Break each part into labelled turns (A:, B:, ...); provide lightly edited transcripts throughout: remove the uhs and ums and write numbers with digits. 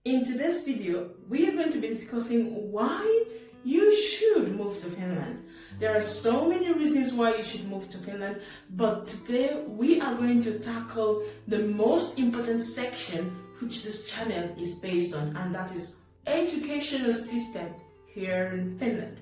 A: In today's video, we are going to be discussing why you should move to Finland. There are so many reasons why you should move to Finland, but today we are going to tackle the most important section which this channel is based on, and that is educational system here in Finland.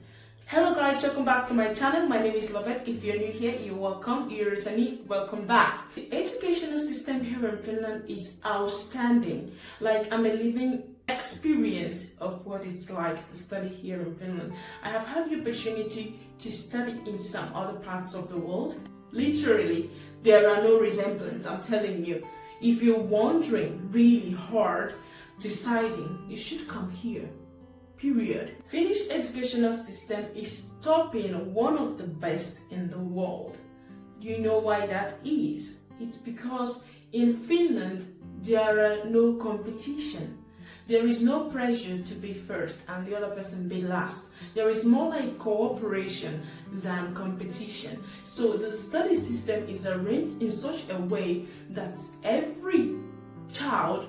A: Hello guys, welcome back to my channel. My name is Loveth. If you're new here, you're welcome. You're returning, welcome back. The educational system here in Finland is outstanding. Like, I'm a living experience of what it's like to study here in Finland. I have had the opportunity to study in some other parts of the world. Literally, there are no resemblance, I'm telling you. If you're wondering really hard, deciding, you should come here. Period. Finnish educational system is topping one of the best in the world. Do you know why that is? It's because in Finland there are no competition. There is no pressure to be first and the other person be last. There is more like cooperation than competition. So the study system is arranged in such a way that every child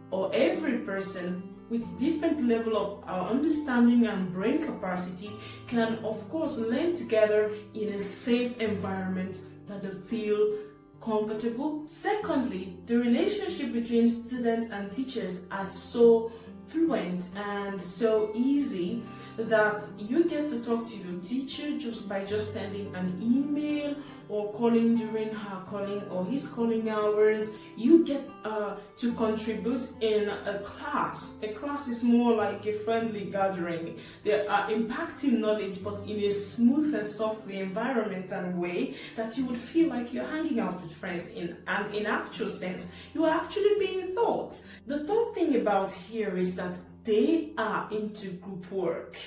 A: or every person with different level of understanding and brain capacity can of course learn together in a safe environment that they feel comfortable. Secondly, the relationship between students and teachers are so fluent and so easy that you get to talk to your teacher just by sending an email or calling during her calling or his calling hours. You get to contribute in a class. A class is more like a friendly gathering. They are impacting knowledge, but in a smooth and soft environment and way that you would feel like you're hanging out with friends and in actual sense, you are actually being taught. The third thing about here is that they are into group work.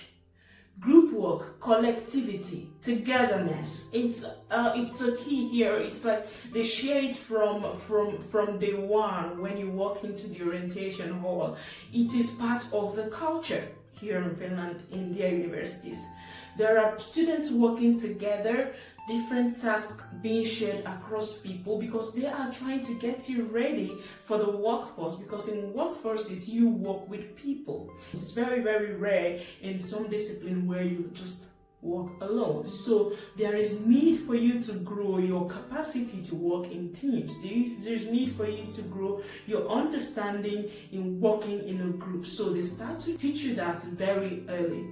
A: Group work, collectivity, togetherness. It's a key here. It's like they share it from day one when you walk into the orientation hall. It is part of the culture here in Finland in their universities. There are students working together, different tasks being shared across people because they are trying to get you ready for the workforce, because in workforces you work with people. It's very, very rare in some discipline where you just work alone. So there is need for you to grow your capacity to work in teams. There's need for you to grow your understanding in working in a group. So they start to teach you that very early.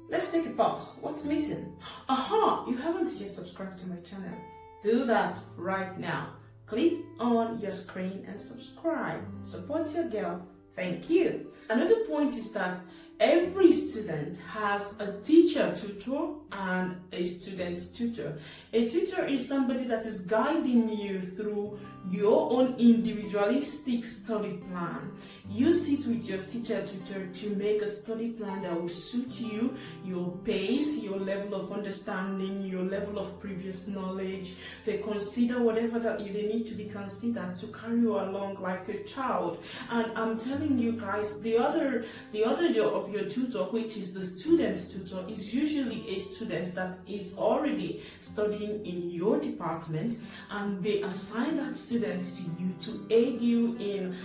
A: Let's take a pause. What's missing? You haven't yet subscribed to my channel. Do that right now. Click on your screen and subscribe. Support your girl. Thank you. Another point is that every student has a teacher tutor and a student tutor. A tutor is somebody that is guiding you through your own individualistic study plan. You sit with your teacher tutor to make a study plan that will suit you, your pace, your level of understanding, your level of previous knowledge. They consider whatever that they need to be considered to carry you along like a child. And I'm telling you guys, the other job of your tutor, which is the student tutor, is usually a student that is already studying in your department, and they assign that student to you to aid you in,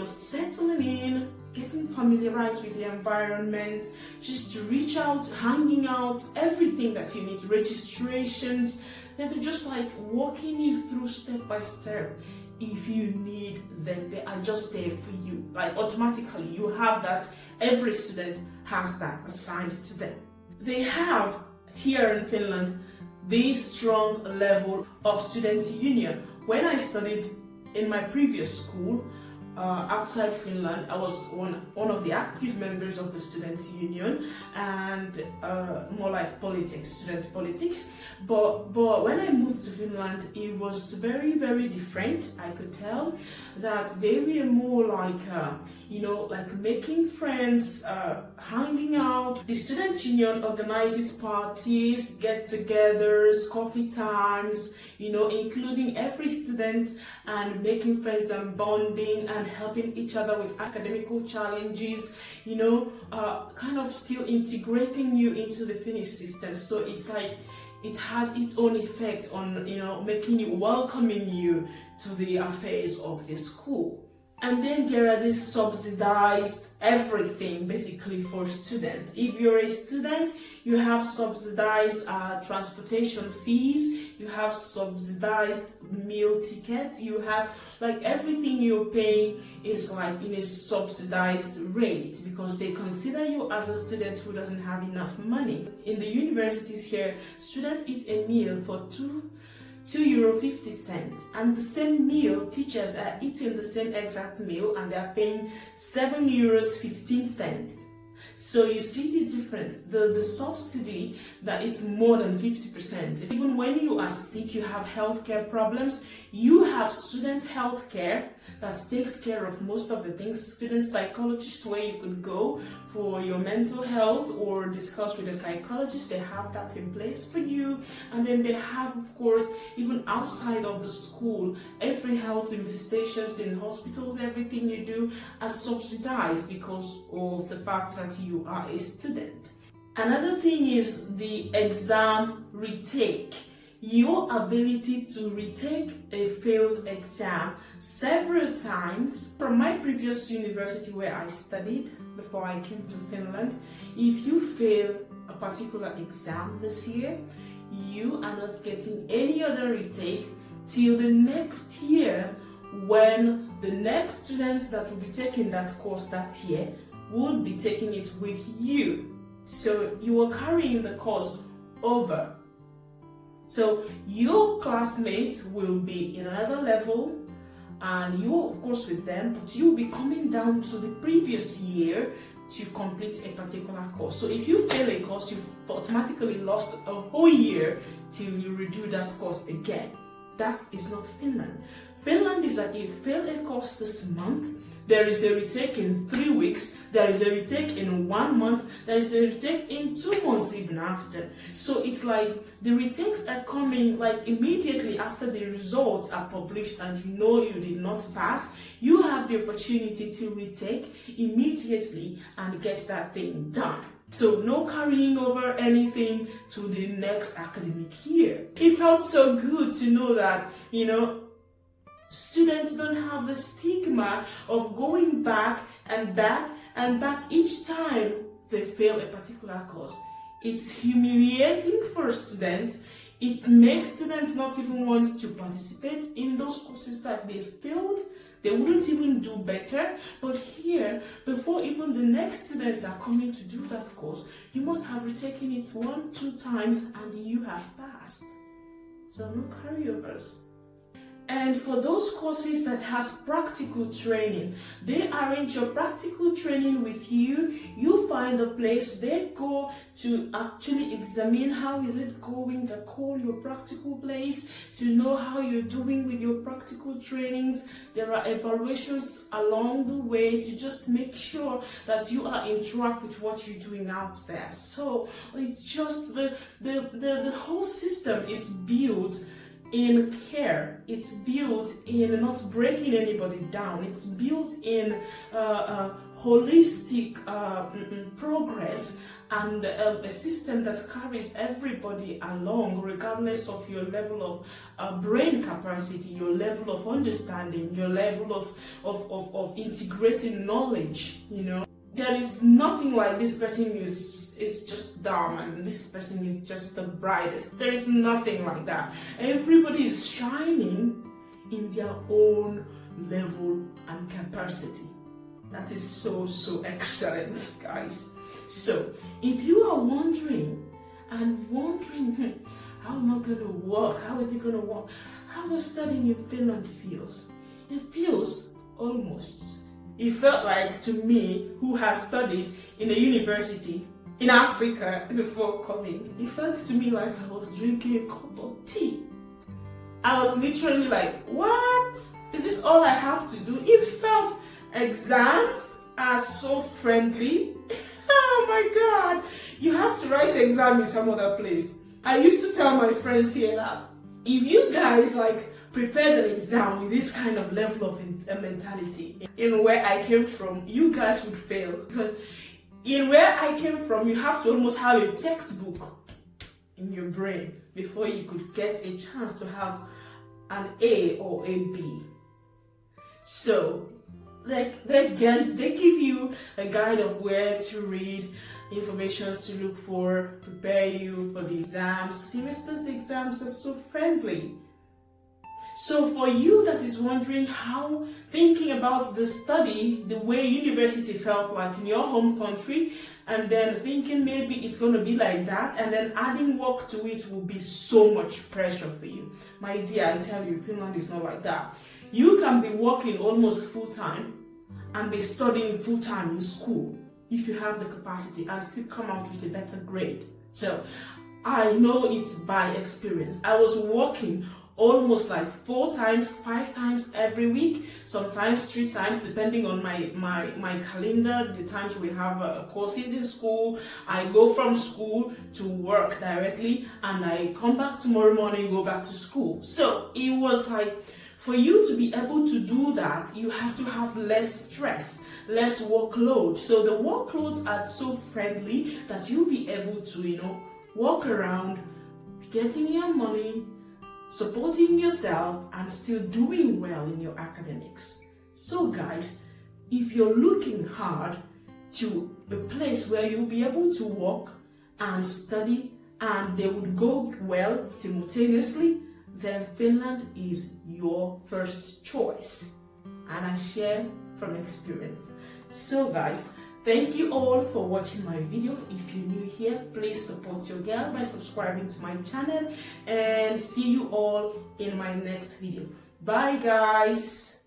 A: settling in, getting familiarized with the environment, just to reach out, hanging out, everything that you need, registrations. They're just like walking you through step by step. If you need them, they are just there for you. Like automatically, you have that. Every student has that assigned to them. They have here in Finland this strong level of student union. When I studied in my previous school outside Finland, I was one of the active members of the student union and more like politics, student politics. But when I moved to Finland, it was very, very different. I could tell that they were more like, like making friends, hanging out. The student union organizes parties, get-togethers, coffee times, including every student and making friends and bonding and helping each other with academical challenges, kind of still integrating you into the Finnish system. So it's like it has its own effect on, making you, welcoming you to the affairs of the school. And then there are these subsidized everything basically for students. If you're a student, you have subsidized transportation fees, you have subsidized meal tickets, you have like everything you're paying is like in a subsidized rate because they consider you as a student who doesn't have enough money. In the universities here, students eat a meal for €2.50, and the same meal, teachers are eating the same exact meal and they are paying €7.15. So you see the difference, the subsidy, that it's more than 50%. Even when you are sick, you have healthcare problems, you have student healthcare that takes care of most of the things, student psychologist where you could go for your mental health or discuss with a psychologist, they have that in place for you. And then they have, of course, even outside of the school, every health investigations in hospitals, everything you do are subsidized because of the fact that you are a student. Another thing is the exam retake. Your ability to retake a failed exam several times. From my previous university where I studied before I came to Finland, if you fail a particular exam this year, you are not getting any other retake till the next year, when the next students that will be taking that course that year would be taking it with you. So you are carrying the course over. So your classmates will be in another level and you're of course with them, but you'll be coming down to the previous year to complete a particular course. So if you fail a course, you've automatically lost a whole year till you redo that course again. That is not Finland. Finland is that if you fail a course this month, there is a retake in 3 weeks, there is a retake in 1 month, there is a retake in 2 months even after. So it's like the retakes are coming like immediately after the results are published and you know you did not pass. You have the opportunity to retake immediately and get that thing done. So no carrying over anything to the next academic year. It felt so good to know that, students don't have the stigma of going back and back and back each time they fail a particular course. It's humiliating for students. It makes students not even want to participate in those courses that they failed. They wouldn't even do better. But here, before even the next students are coming to do that course, you must have retaken it 1-2 times and you have passed. So no carryovers. And for those courses that has practical training, they arrange your practical training with you. You find a place, they go to actually examine how is it going. They call your practical place to know how you're doing with your practical trainings. There are evaluations along the way to just make sure that you are in track with what you're doing out there. So it's just the whole system is built in care. It's built in not breaking anybody down. It's built in holistic progress and a system that carries everybody along regardless of your level of brain capacity, your level of understanding, your level of integrating knowledge. There is nothing like this person is just dumb and this person is just the brightest. There is nothing like that. Everybody is shining in their own level and capacity. That is so excellent, guys. So if you are wondering, how am I going to work? How is it going to work? How does studying in Finland feels? It feels almost. It felt like to me, who has studied in a university in Africa before coming, it felt to me like I was drinking a cup of tea. I was literally like, what? Is this all I have to do? It felt exams are so friendly. Oh my God. You have to write an exam in some other place. I used to tell my friends here that if you guys prepared an exam with this kind of level of mentality, in where I came from, you guys would fail. Because in where I came from, you have to almost have a textbook in your brain before you could get a chance to have an A or a B. So they give you a guide of where to read, information to look for, prepare you for the exams. Semester's exams are so friendly. So for you that is wondering how thinking about the study, the way university felt like in your home country, and then thinking maybe it's going to be like that, and then adding work to it will be so much pressure for you. My dear, I tell you, Finland is not like that. You can be working almost full-time and be studying full-time in school if you have the capacity and still come out with a better grade. So I know it's by experience. I was working almost like 4 times, 5 times every week, sometimes 3 times, depending on my calendar, the times we have courses in school. I go from school to work directly, and I come back tomorrow morning, go back to school. So it was like, for you to be able to do that, you have to have less stress, less workload. So the workloads are so friendly that you'll be able to, walk around, getting your money, supporting yourself, and still doing well in your academics. So guys, if you're looking hard to a place where you'll be able to work and study and they would go well simultaneously, then Finland is your first choice. And I share from experience. So guys, thank you all for watching my video. If you're new here, please support your girl by subscribing to my channel, and see you all in my next video. Bye guys.